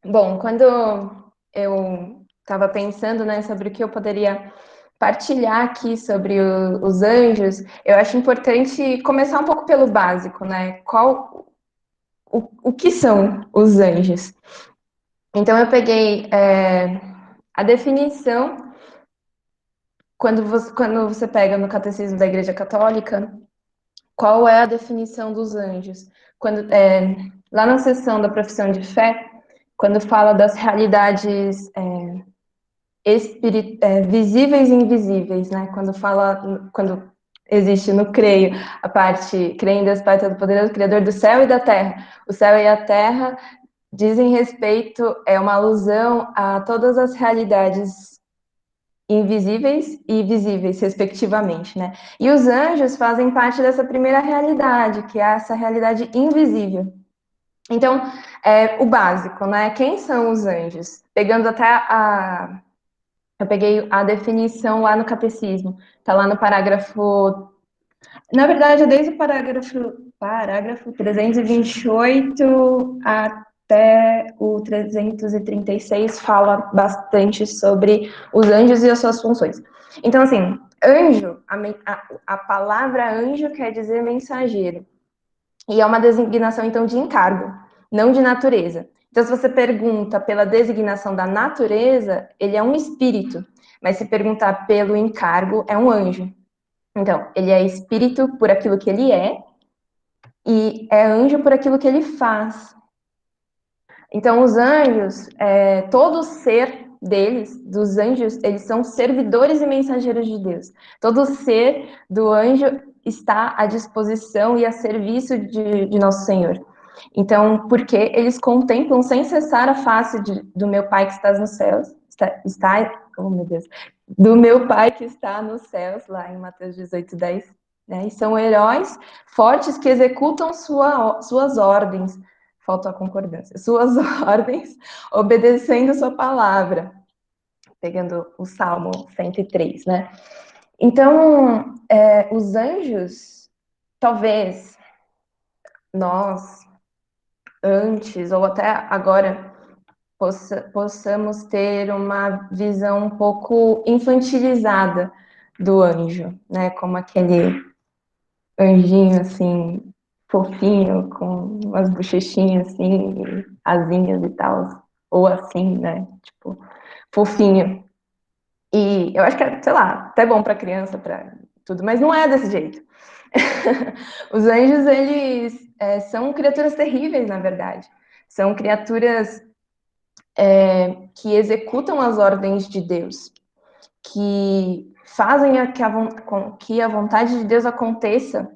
Bom, quando eu estava pensando, né, sobre o que eu poderia partilhar aqui sobre os anjos, eu acho importante começar um pouco pelo básico, né? O que são os anjos? Então, eu peguei a definição, quando você pega no Catecismo da Igreja Católica, qual é a definição dos anjos? Lá na seção da profissão de fé, quando fala das realidades visíveis e invisíveis, né? Quando existe no creio a parte, creio em Deus Pai Todo-Poderoso, Criador do céu e da terra. O céu e a terra dizem respeito, é uma alusão a todas as realidades invisíveis e visíveis, respectivamente, né? E os anjos fazem parte dessa primeira realidade, que é essa realidade invisível. Então, o básico, né? Quem são os anjos? Pegando até eu peguei a definição lá no catecismo, tá lá no parágrafo. Na verdade, é desde o parágrafo 328 até o 336 fala bastante sobre os anjos e as suas funções. Então, assim, anjo, a palavra anjo quer dizer mensageiro. E é uma designação, então, de encargo, não de natureza. Então, se você pergunta pela designação da natureza, ele é um espírito. Mas se perguntar pelo encargo, é um anjo. Então, ele é espírito por aquilo que ele é e é anjo por aquilo que ele faz. Então, os anjos, todo ser deles, dos anjos, eles são servidores e mensageiros de Deus. Todo ser do anjo está à disposição e a serviço de nosso Senhor. Então, porque eles contemplam sem cessar a face do meu Pai que está nos céus, oh meu Deus, do meu Pai que está nos céus, lá em Mateus 18:10, né? E são heróis fortes que executam suas ordens, faltou a concordância, suas ordens, obedecendo sua palavra, pegando o Salmo 103, né? Então, os anjos, talvez nós, antes ou até agora, possamos ter uma visão um pouco infantilizada do anjo, né? Como aquele anjinho assim, fofinho, com umas bochechinhas assim, asinhas e tal, ou assim, né? Tipo, fofinho. E eu acho que é, sei lá, até bom para criança, para tudo, mas não é desse jeito. Os anjos, eles são criaturas terríveis, na verdade. São criaturas que executam as ordens de Deus, que fazem que a vontade de Deus aconteça.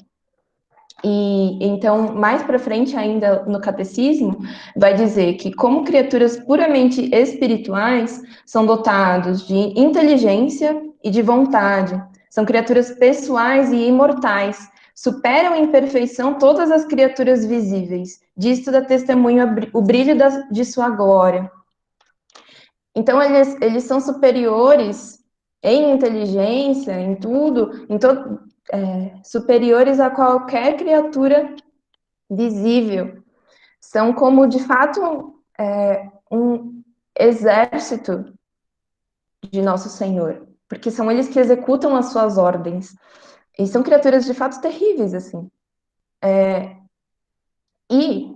E então, mais para frente ainda no catecismo, vai dizer que, como criaturas puramente espirituais, são dotados de inteligência e de vontade. São criaturas pessoais e imortais. Superam em perfeição todas as criaturas visíveis. Disto dá testemunho o brilho de sua glória. Então, eles são superiores em inteligência, em tudo, superiores a qualquer criatura visível. São como, de fato, um exército de Nosso Senhor, porque são eles que executam as suas ordens. E são criaturas, de fato, terríveis, assim. E,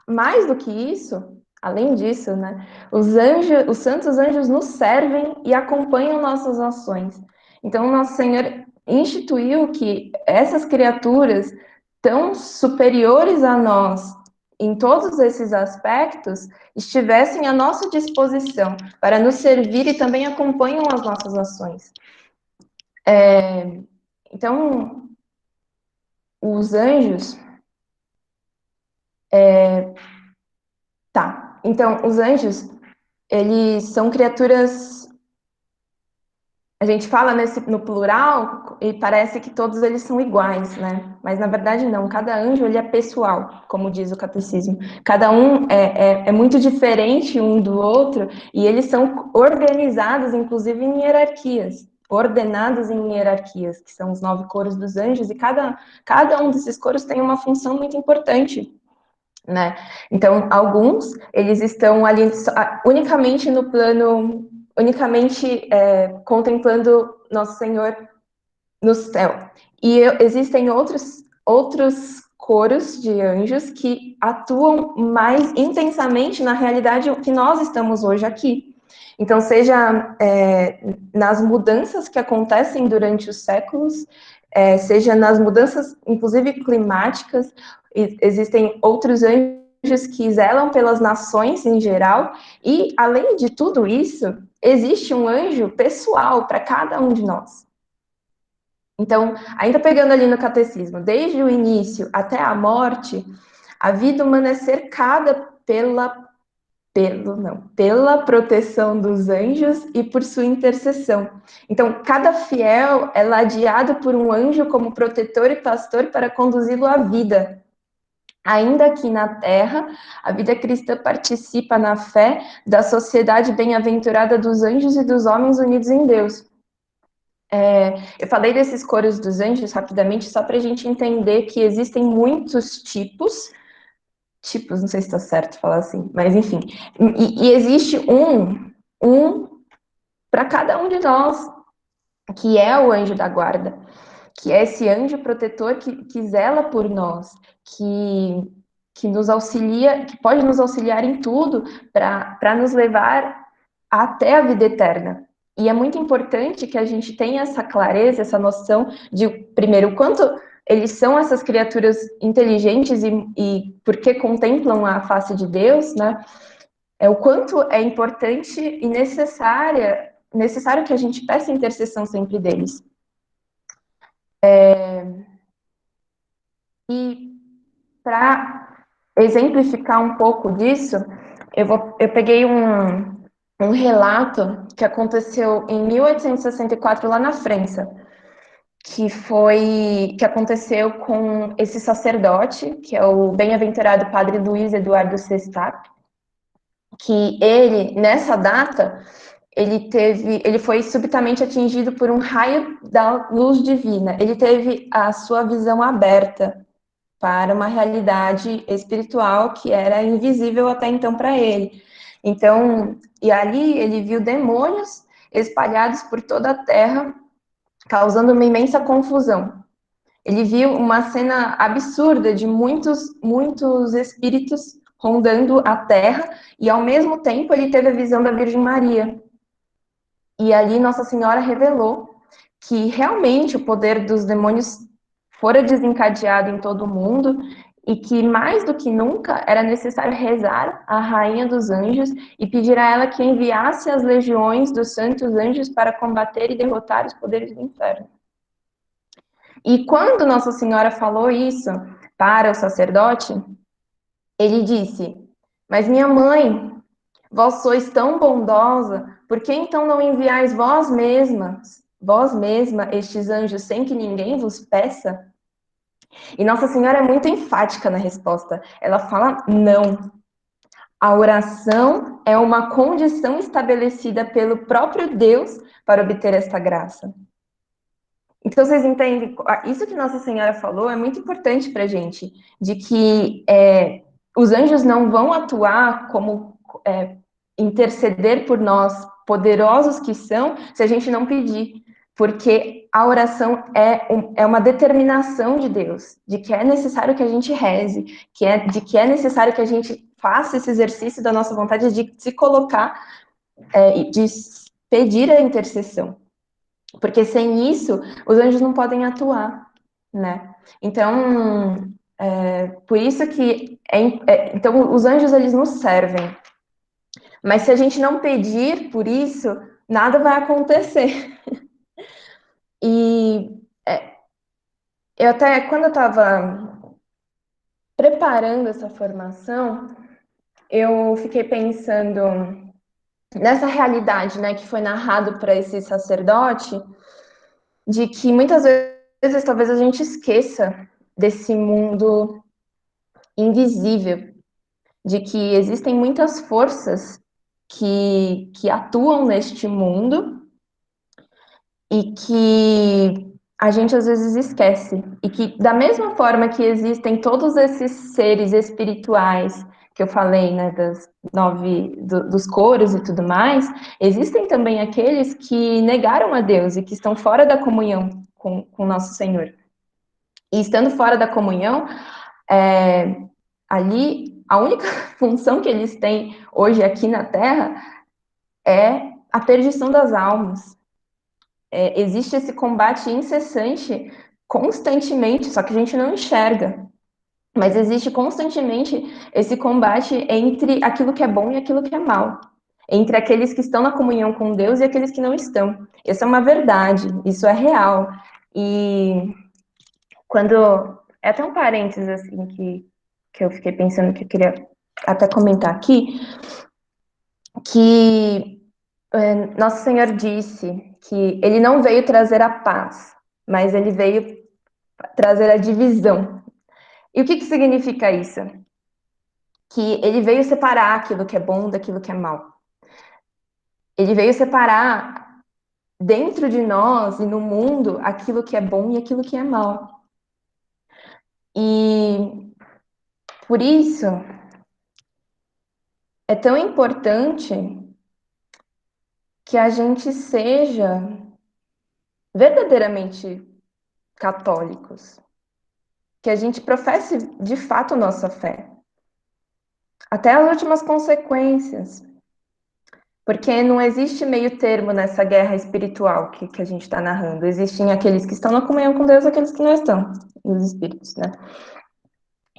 mais do que isso, além disso, né, os santos anjos nos servem e acompanham nossas ações. Então, Nosso Senhor instituiu que essas criaturas tão superiores a nós em todos esses aspectos estivessem à nossa disposição para nos servir e também acompanham as nossas ações. Então, os anjos, tá. Então, os anjos, eles são criaturas. A gente fala no plural e parece que todos eles são iguais, né? Mas na verdade não. Cada anjo ele é pessoal, como diz o catecismo. Cada um é muito diferente um do outro e eles são organizados, inclusive, em hierarquias. Ordenados em hierarquias, que são os 9 coros dos anjos, e cada um desses coros tem uma função muito importante né? Então, alguns, eles estão ali unicamente no plano, unicamente contemplando Nosso Senhor no céu. E existem outros coros de anjos que atuam mais intensamente na realidade que nós estamos hoje aqui. Então, seja nas mudanças que acontecem durante os séculos, seja nas mudanças, inclusive climáticas, existem outros anjos que zelam pelas nações em geral, e, além de tudo isso, existe um anjo pessoal para cada um de nós. Então, ainda pegando ali no catecismo, desde o início até a morte, a vida humana é cercada pela proteção dos anjos e por sua intercessão. Então, cada fiel é ladeado por um anjo como protetor e pastor para conduzi-lo à vida. Ainda aqui na Terra, a vida cristã participa na fé da sociedade bem-aventurada dos anjos e dos homens unidos em Deus. Eu falei desses coros dos anjos rapidamente, só para a gente entender que existem muitos tipos, não sei se está certo falar assim, mas enfim, e existe um para cada um de nós, que é o anjo da guarda, que é esse anjo protetor que zela por nós, que nos auxilia, que pode nos auxiliar em tudo para nos levar até a vida eterna. E é muito importante que a gente tenha essa clareza, essa noção de, primeiro, o quanto eles são essas criaturas inteligentes e porque contemplam a face de Deus, né? O quanto é importante e necessário que a gente peça intercessão sempre deles. E para exemplificar um pouco disso, eu peguei um relato que aconteceu em 1864 lá na França, que aconteceu com esse sacerdote, que é o bem-aventurado padre Luiz Eduardo Sestat, que ele, nessa data, ele foi subitamente atingido por um raio da luz divina. Ele teve a sua visão aberta para uma realidade espiritual que era invisível até então para ele. Então, e ali ele viu demônios espalhados por toda a terra, causando uma imensa confusão. Ele viu uma cena absurda de muitos espíritos rondando a terra, e ao mesmo tempo ele teve a visão da Virgem Maria. E ali Nossa Senhora revelou que realmente o poder dos demônios fora desencadeado em todo o mundo e que mais do que nunca era necessário rezar à Rainha dos Anjos e pedir a ela que enviasse as legiões dos santos anjos para combater e derrotar os poderes do inferno. E quando Nossa Senhora falou isso para o sacerdote, ele disse: "Mas minha mãe, vós sois tão bondosa, por que então não enviais vós mesma, estes anjos sem que ninguém vos peça?" E Nossa Senhora é muito enfática na resposta. Ela fala: "Não. A oração é uma condição estabelecida pelo próprio Deus para obter esta graça." Então, vocês entendem? Isso que Nossa Senhora falou é muito importante para a gente, de que os anjos não vão atuar como interceder por nós, poderosos que são, se a gente não pedir. Porque a oração é uma determinação de Deus, de que é necessário que a gente reze, de que é necessário que a gente faça esse exercício da nossa vontade de se colocar, de pedir a intercessão. Porque sem isso, os anjos não podem atuar, né? Então, por isso que então os anjos eles nos servem. Mas se a gente não pedir por isso, nada vai acontecer. E eu até quando eu estava preparando essa formação, eu fiquei pensando nessa realidade, né, que foi narrado para esse sacerdote, de que muitas vezes talvez a gente esqueça desse mundo invisível, de que existem muitas forças que atuam neste mundo e que a gente às vezes esquece. E que, da mesma forma que existem todos esses seres espirituais que eu falei, né, dos coros e tudo mais, existem também aqueles que negaram a Deus e que estão fora da comunhão com Nosso Senhor. E estando fora da comunhão, ali, a única função que eles têm hoje aqui na Terra é a perdição das almas. Existe esse combate incessante, constantemente, só que a gente não enxerga. Mas existe constantemente esse combate entre aquilo que é bom e aquilo que é mal. Entre aqueles que estão na comunhão com Deus e aqueles que não estão. Isso é uma verdade, isso é real. E quando. É até um parênteses assim que eu fiquei pensando que eu queria até comentar aqui, que Nosso Senhor disse que ele não veio trazer a paz, mas ele veio trazer a divisão. E o que significa isso? Que ele veio separar aquilo que é bom daquilo que é mal. Ele veio separar dentro de nós e no mundo aquilo que é bom e aquilo que é mal. E por isso é tão importante que a gente seja verdadeiramente católicos, que a gente professe de fato nossa fé, até as últimas consequências, porque não existe meio termo nessa guerra espiritual que a gente está narrando. Existem aqueles que estão na comunhão com Deus e aqueles que não estão, os espíritos, né?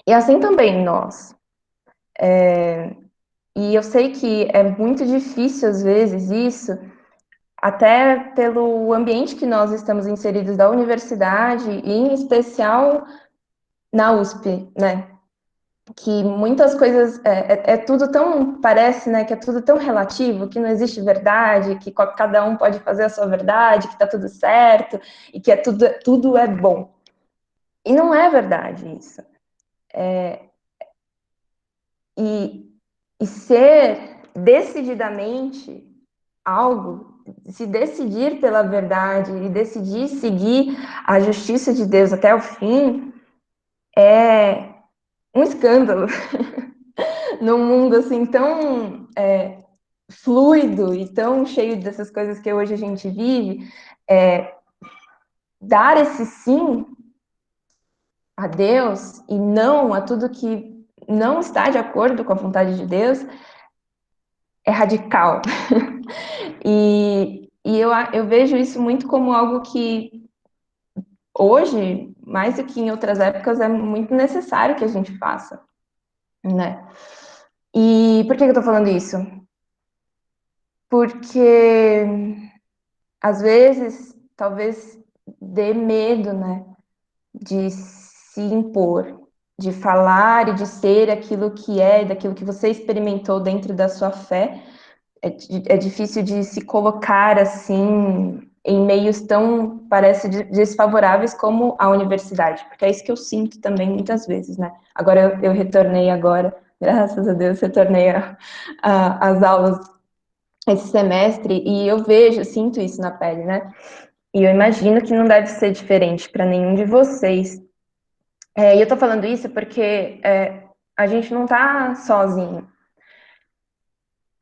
E assim também nós. E eu sei que é muito difícil às vezes isso, até pelo ambiente que nós estamos inseridos da universidade, e em especial na USP, né? Que muitas coisas é tudo tão, parece, né, que é tudo tão relativo, que não existe verdade, que cada um pode fazer a sua verdade, que tá tudo certo e que tudo é bom. E não é verdade isso. E ser decididamente algo, se decidir pela verdade e decidir seguir a justiça de Deus até o fim, é um escândalo num mundo assim tão fluido e tão cheio dessas coisas que hoje a gente vive. Dar esse sim a Deus e não a tudo que não está de acordo com a vontade de Deus é radical. Eu vejo isso muito como algo que hoje, mais do que em outras épocas, é muito necessário que a gente faça, né? E por que eu tô falando isso? Porque às vezes, talvez dê medo, né, de se impor, de falar e de ser aquilo que é, daquilo que você experimentou dentro da sua fé. É difícil de se colocar assim em meios tão, parece, desfavoráveis como a universidade, porque é isso que eu sinto também muitas vezes, né? Agora eu retornei agora, graças a Deus, retornei às aulas esse semestre e eu vejo, sinto isso na pele, né? E eu imagino que não deve ser diferente para nenhum de vocês. E eu tô falando isso porque a gente não tá sozinho.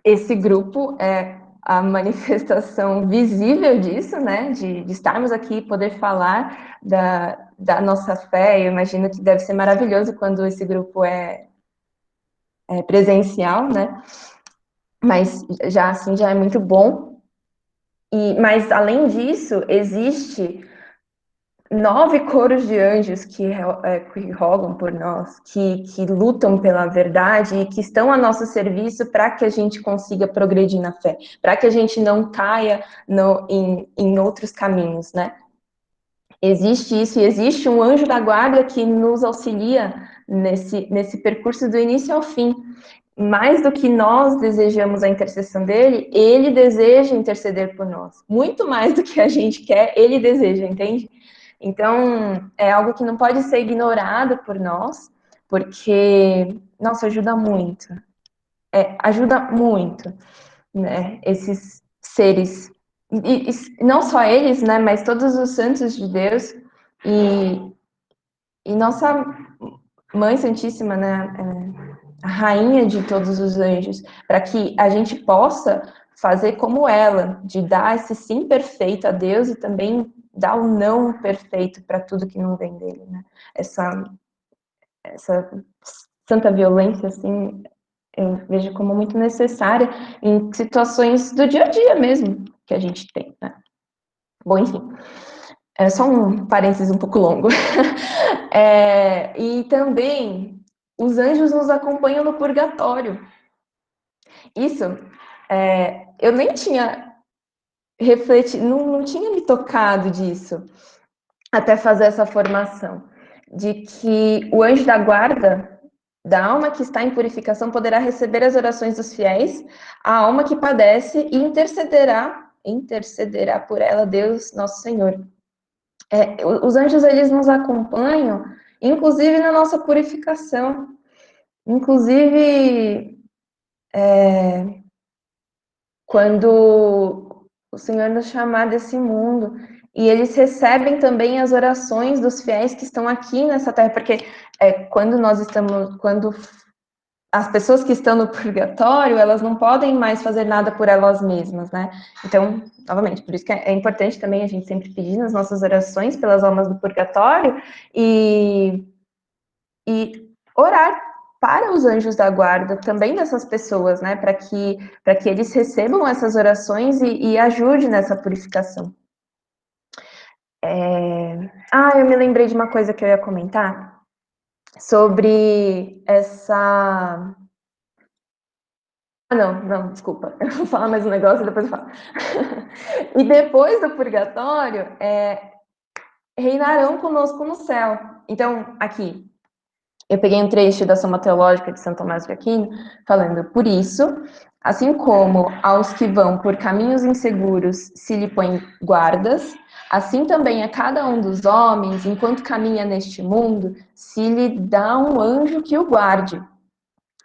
Esse grupo é a manifestação visível disso, né? De estarmos aqui e poder falar da nossa fé. Eu imagino que deve ser maravilhoso quando esse grupo é presencial, né? Mas já assim já é muito bom. Mas além disso, existe 9 coros de anjos que rogam por nós, que lutam pela verdade e que estão a nosso serviço para que a gente consiga progredir na fé, para que a gente não caia em outros caminhos, né? Existe isso, e existe um anjo da guarda que nos auxilia nesse percurso do início ao fim. Mais do que nós desejamos a intercessão dele, ele deseja interceder por nós. Muito mais do que a gente quer, ele deseja, entende? Então, é algo que não pode ser ignorado por nós, porque, nossa, ajuda muito. Ajuda muito, né? Esses seres. e não só eles, né, mas todos os santos de Deus, e nossa Mãe Santíssima, né, a rainha de todos os anjos, para que a gente possa fazer como ela, de dar esse sim perfeito a Deus e também dar o não perfeito para tudo que não vem dele, né? Essa santa violência, assim, eu vejo como muito necessária em situações do dia a dia mesmo que a gente tem, né? Bom, enfim, é só um parênteses um pouco longo. E também os anjos nos acompanham no purgatório. Isso, eu nem tinha refletido, não tinha me tocado disso até fazer essa formação, de que o anjo da guarda da alma que está em purificação poderá receber as orações dos fiéis, a alma que padece e intercederá por ela Deus Nosso Senhor. Os anjos, eles nos acompanham, inclusive na nossa purificação, inclusive quando o Senhor nos chamar desse mundo. E eles recebem também as orações dos fiéis que estão aqui nessa terra, porque quando as pessoas que estão no purgatório, elas não podem mais fazer nada por elas mesmas, né? Então, novamente, por isso que é importante também a gente sempre pedir nas nossas orações pelas almas do purgatório e orar para os anjos da guarda também dessas pessoas, né? Para que eles recebam essas orações e ajudem nessa purificação. Eu me lembrei de uma coisa que eu ia comentar sobre essa. Não, desculpa. Eu vou falar mais um negócio e depois eu falo. E depois do purgatório, reinarão conosco no céu. Então, aqui, eu peguei um trecho da Soma Teológica de São Tomás de Aquino, falando: por isso, assim como aos que vão por caminhos inseguros se lhe põem guardas, assim também a cada um dos homens, enquanto caminha neste mundo, se lhe dá um anjo que o guarde.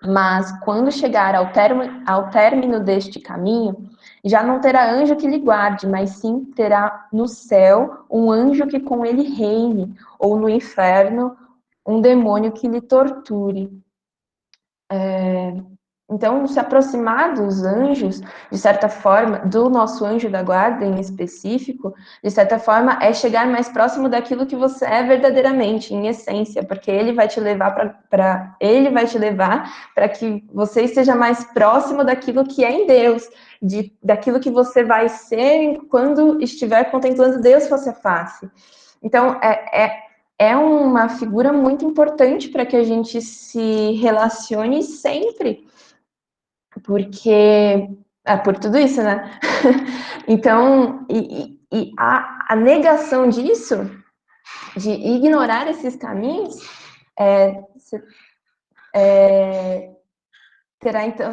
Mas quando chegar ao término deste caminho, já não terá anjo que lhe guarde, mas sim terá no céu um anjo que com ele reine, ou no inferno um demônio que lhe torture. Então, se aproximar dos anjos, de certa forma, do nosso anjo da guarda em específico, de certa forma, é chegar mais próximo daquilo que você é verdadeiramente, em essência, porque ele vai te levar para que você esteja mais próximo daquilo que é em Deus, daquilo que você vai ser quando estiver contemplando Deus face a face. Então, é uma figura muito importante para que a gente se relacione sempre, porque por tudo isso, né? Então, a negação disso, de ignorar esses caminhos, terá então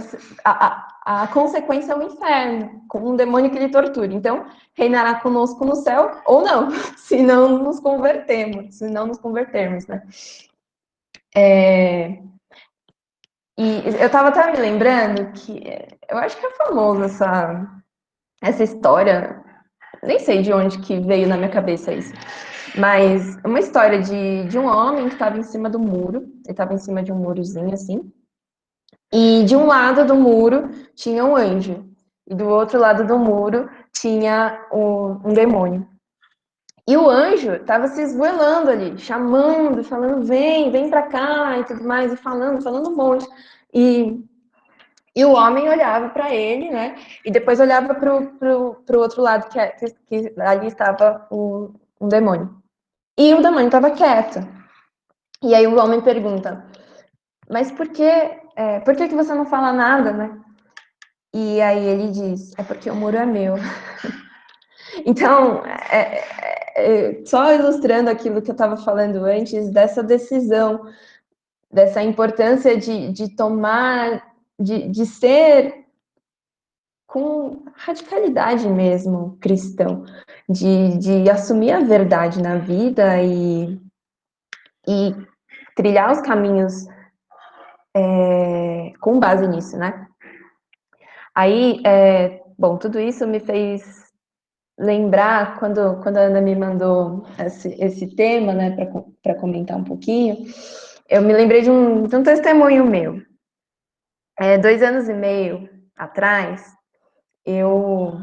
a consequência é o inferno, com um demônio que lhe tortura. Então, reinará conosco no céu ou não, se não nos convertermos, né? E eu estava até me lembrando que eu acho que é famoso essa história, nem sei de onde que veio na minha cabeça isso, mas uma história de um homem que estava em cima do muro, ele estava em cima de um murozinho assim, e de um lado do muro tinha um anjo, e do outro lado do muro tinha um demônio. E o anjo estava se esgoelando ali, chamando, falando, vem pra cá e tudo mais, e falando um monte. E o homem olhava para ele, né? E depois olhava para o outro lado, que ali estava um demônio. E o demônio estava quieto. E aí o homem pergunta: mas por que você não fala nada, né? E aí ele diz: é porque o muro é meu. Então, só ilustrando aquilo que eu estava falando antes, dessa decisão, dessa importância de tomar, de ser com radicalidade mesmo cristão, de assumir a verdade na vida e trilhar os caminhos com base nisso, né? Aí, bom, tudo isso me fez lembrar, quando a Ana me mandou esse tema, né, para comentar um pouquinho, eu me lembrei de um testemunho meu. 2 anos e meio atrás, eu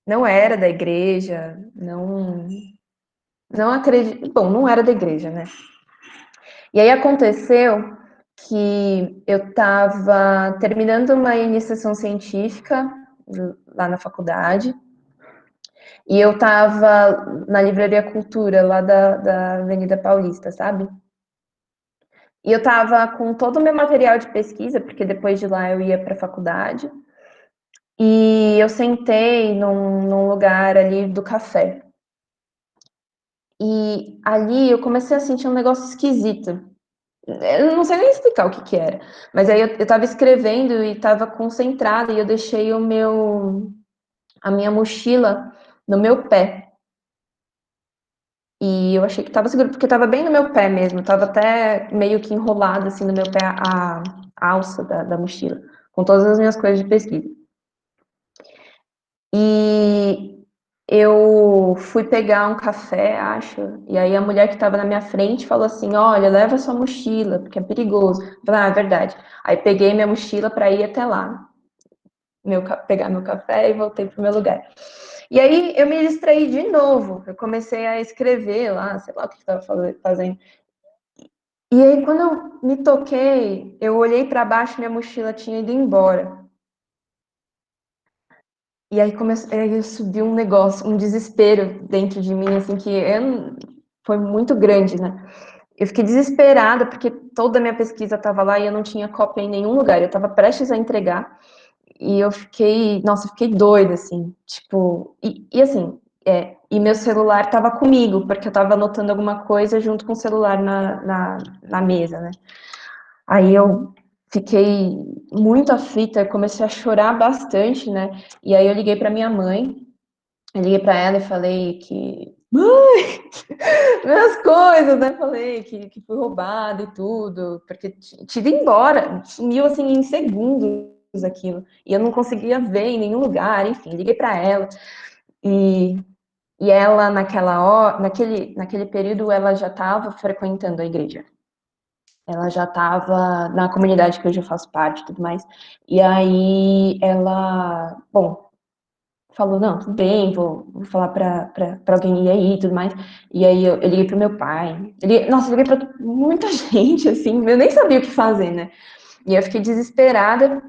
não era da igreja, não acredito. Bom, não era da igreja, né? E aí aconteceu que eu estava terminando uma iniciação científica lá na faculdade, e eu estava na Livraria Cultura, lá da Avenida Paulista, sabe? E eu estava com todo o meu material de pesquisa, porque depois de lá eu ia para a faculdade, e eu sentei num lugar ali do café. E ali eu comecei a sentir um negócio esquisito. Eu não sei nem explicar o que que era, mas aí eu estava escrevendo e estava concentrada e eu deixei a minha mochila no meu pé. E eu achei que estava seguro, porque estava bem no meu pé mesmo, estava até meio que enrolada assim no meu pé a alça da mochila, com todas as minhas coisas de pesquisa. E eu fui pegar um café, acho, e aí a mulher que estava na minha frente falou assim: Olha, leva sua mochila, porque é perigoso. Eu falei: Ah, é verdade. Aí peguei minha mochila para ir até lá, pegar meu café e voltei para o meu lugar. E aí eu me distraí de novo, eu comecei a escrever lá, sei lá o que estava fazendo. E aí, quando eu me toquei, eu olhei para baixo e minha mochila tinha ido embora. E aí subiu um negócio, um desespero dentro de mim, assim, foi muito grande, né? Eu fiquei desesperada, porque toda a minha pesquisa estava lá e eu não tinha cópia em nenhum lugar. Eu estava prestes a entregar e eu fiquei, nossa, eu fiquei doida, assim, tipo, e assim, e meu celular estava comigo, porque eu estava anotando alguma coisa junto com o celular na mesa, né? Aí eu fiquei muito aflita, comecei a chorar bastante, né? E aí eu liguei para minha mãe, eu liguei para ela e falei que, mãe, minhas coisas, né? Falei que fui roubada e tudo, porque tive embora, sumiu assim em segundos aquilo, e eu não conseguia ver em nenhum lugar, enfim, liguei para ela e ela naquela hora, naquele período ela já estava frequentando a igreja. Ela já estava na comunidade que hoje eu faço parte e tudo mais. E aí ela, bom, falou, não, tudo bem, vou falar pra alguém ir aí e tudo mais. E aí eu liguei pro meu pai. Nossa, eu liguei pra muita gente, assim, eu nem sabia o que fazer, né? E eu fiquei desesperada.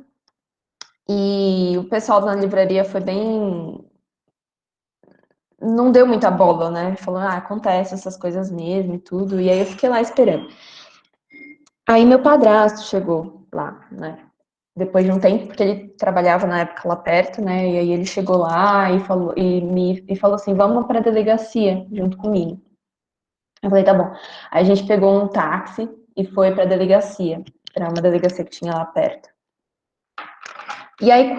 E o pessoal da livraria foi bem. Não deu muita bola, né? Falou, acontece essas coisas mesmo e tudo. E aí eu fiquei lá esperando. Aí meu padrasto chegou lá, né? Depois de um tempo, porque ele trabalhava na época lá perto, né? E aí ele chegou lá e falou, e falou assim: vamos para a delegacia junto comigo. Eu falei: tá bom. Aí a gente pegou um táxi e foi para a delegacia, para uma delegacia que tinha lá perto. E aí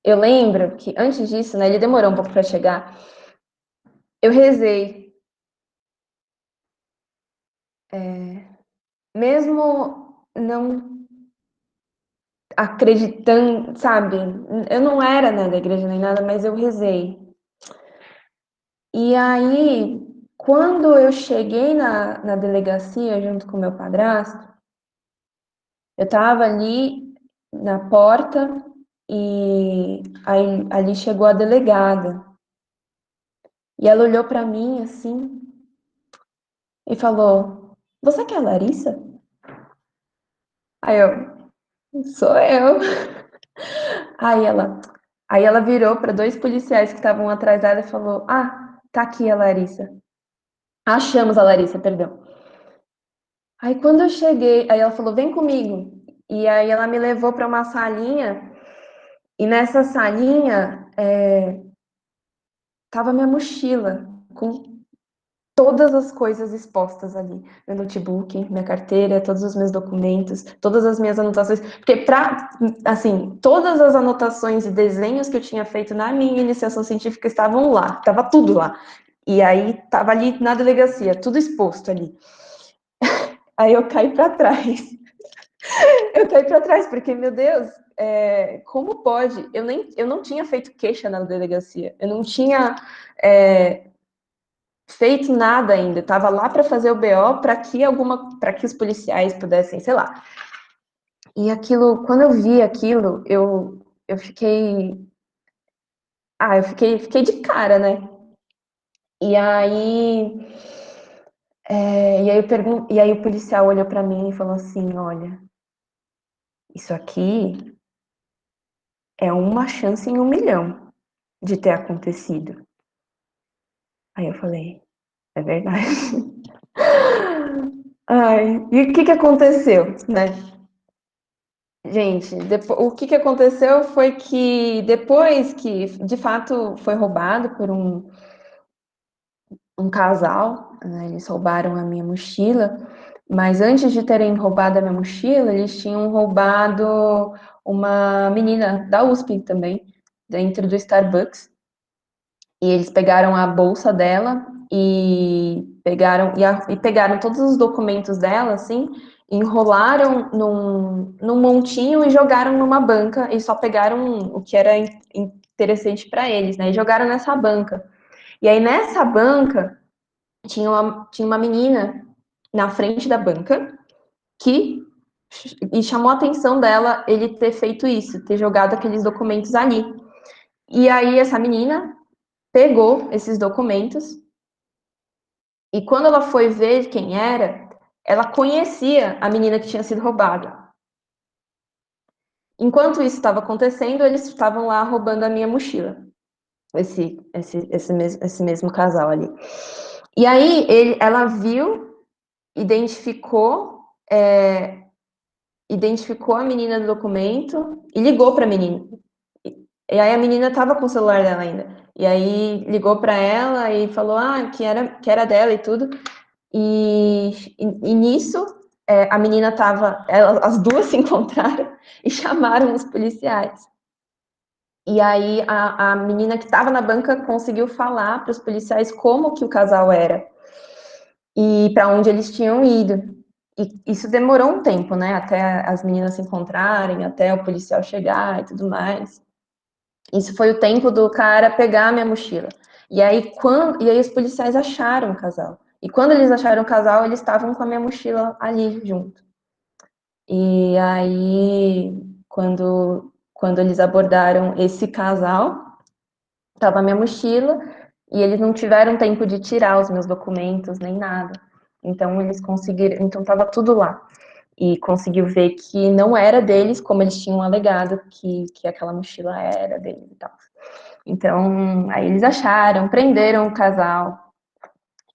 eu lembro que antes disso, né? Ele demorou um pouco para chegar. Eu rezei, mesmo não acreditando, sabe? Eu não era, né, da igreja nem nada, mas eu rezei. E aí, quando eu cheguei na delegacia junto com meu padrasto, eu estava ali na porta e aí ali chegou a delegada. E ela olhou para mim assim e falou: Você que é a Larissa? Aí eu: Sou eu. Aí ela, aí ela virou para dois policiais que estavam atrás dela e falou: tá aqui a Larissa. Achamos a Larissa, perdão. Aí quando eu cheguei, aí ela falou: Vem comigo. E aí ela me levou para uma salinha, e nessa salinha tava minha mochila, com todas as coisas expostas ali. Meu notebook, minha carteira, todos os meus documentos, todas as minhas anotações. Porque, assim, todas as anotações e desenhos que eu tinha feito na minha iniciação científica estavam lá, tava tudo lá. E aí tava ali na delegacia, tudo exposto ali. Aí eu caí para trás. Eu caí para trás, porque, meu Deus, como pode? Eu não tinha feito queixa na delegacia, eu não tinha feito nada ainda, estava lá para fazer o BO para que os policiais pudessem, sei lá. E aquilo, quando eu vi aquilo, eu fiquei, fiquei de cara, né? E aí, e aí o policial olhou para mim e falou assim, olha, isso aqui é uma chance em 1 milhão de ter acontecido. Aí eu falei, é verdade. Ai, e o que que aconteceu, né? Gente, o que que aconteceu foi que depois que, de fato, foi roubado por um casal, né, eles roubaram a minha mochila, mas antes de terem roubado a minha mochila, eles tinham roubado uma menina da USP também, dentro do Starbucks. E eles pegaram a bolsa dela e pegaram todos os documentos dela, assim, enrolaram num montinho e jogaram numa banca e só pegaram o que era interessante para eles, né? E jogaram nessa banca. E aí nessa banca tinha uma menina na frente da banca que e chamou a atenção dela ele ter feito isso, ter jogado aqueles documentos ali. E aí essa menina pegou esses documentos e quando ela foi ver quem era, ela conhecia a menina que tinha sido roubada. Enquanto isso estava acontecendo, eles estavam lá roubando a minha mochila. Esse mesmo casal ali. E aí ela viu, identificou, identificou a menina do documento e ligou para a menina. E aí a menina estava com o celular dela ainda. E aí ligou para ela e falou que era dela e tudo. E nisso, a menina tava. As duas se encontraram e chamaram os policiais. E aí a menina que estava na banca conseguiu falar para os policiais como que o casal era e para onde eles tinham ido. E isso demorou um tempo, né? Até as meninas se encontrarem, até o policial chegar e tudo mais. Isso foi o tempo do cara pegar a minha mochila. E aí os policiais acharam o casal. E quando eles acharam o casal, eles estavam com a minha mochila ali junto. E aí, quando eles abordaram esse casal, estava a minha mochila e eles não tiveram tempo de tirar os meus documentos nem nada. Então eles conseguiram, então estava tudo lá. E conseguiu ver que não era deles, como eles tinham alegado que aquela mochila era deles e tal. Então, aí eles acharam, prenderam o casal.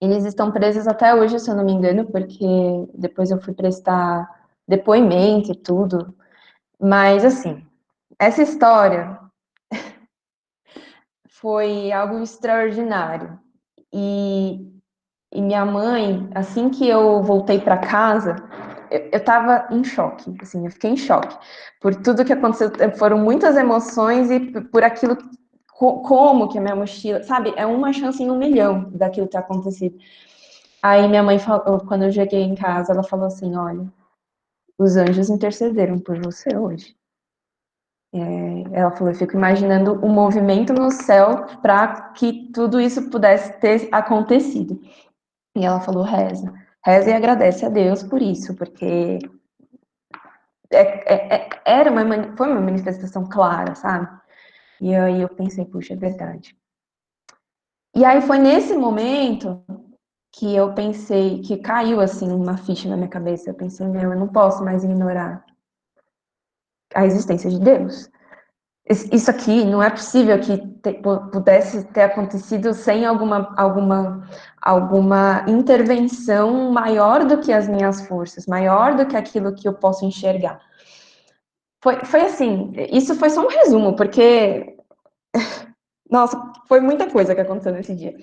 Eles estão presos até hoje, se eu não me engano, porque depois eu fui prestar depoimento e tudo. Mas, assim, essa história foi algo extraordinário. E, e minha mãe, assim que eu voltei para casa, eu tava em choque, assim, eu fiquei em choque por tudo que aconteceu. Foram muitas emoções e por aquilo, como que a minha mochila, sabe? É uma chance em 1 milhão daquilo ter acontecido. Aí minha mãe falou, quando eu cheguei em casa, ela falou assim: olha, os anjos intercederam por você hoje. Ela falou, eu fico imaginando o movimento no céu para que tudo isso pudesse ter acontecido. E ela falou, reza, reza e agradece a Deus por isso, porque foi uma manifestação clara, sabe? E aí eu pensei, puxa, é verdade. E aí foi nesse momento que eu pensei, que caiu assim uma ficha na minha cabeça. Eu pensei, meu, eu não posso mais ignorar a existência de Deus. Isso aqui não é possível que pudesse ter acontecido sem alguma intervenção maior do que as minhas forças, maior do que aquilo que eu posso enxergar. Foi assim, isso foi só um resumo, porque, nossa, foi muita coisa que aconteceu nesse dia.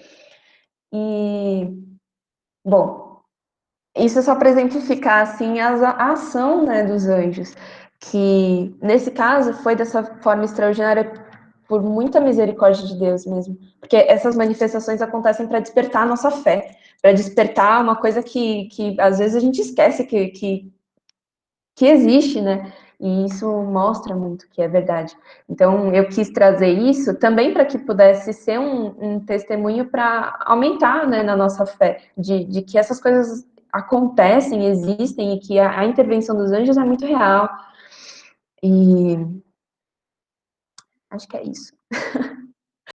E, bom, isso é só para exemplificar, assim, a ação, né, dos anjos, que, nesse caso, foi dessa forma extraordinária por muita misericórdia de Deus mesmo, porque essas manifestações acontecem para despertar a nossa fé, para despertar uma coisa que às vezes a gente esquece que existe, né? e isso mostra muito que é verdade. Então, eu quis trazer isso também para que pudesse ser um testemunho para aumentar, né, na nossa fé, de que essas coisas acontecem, existem, e que a intervenção dos anjos é muito real. E acho que é isso.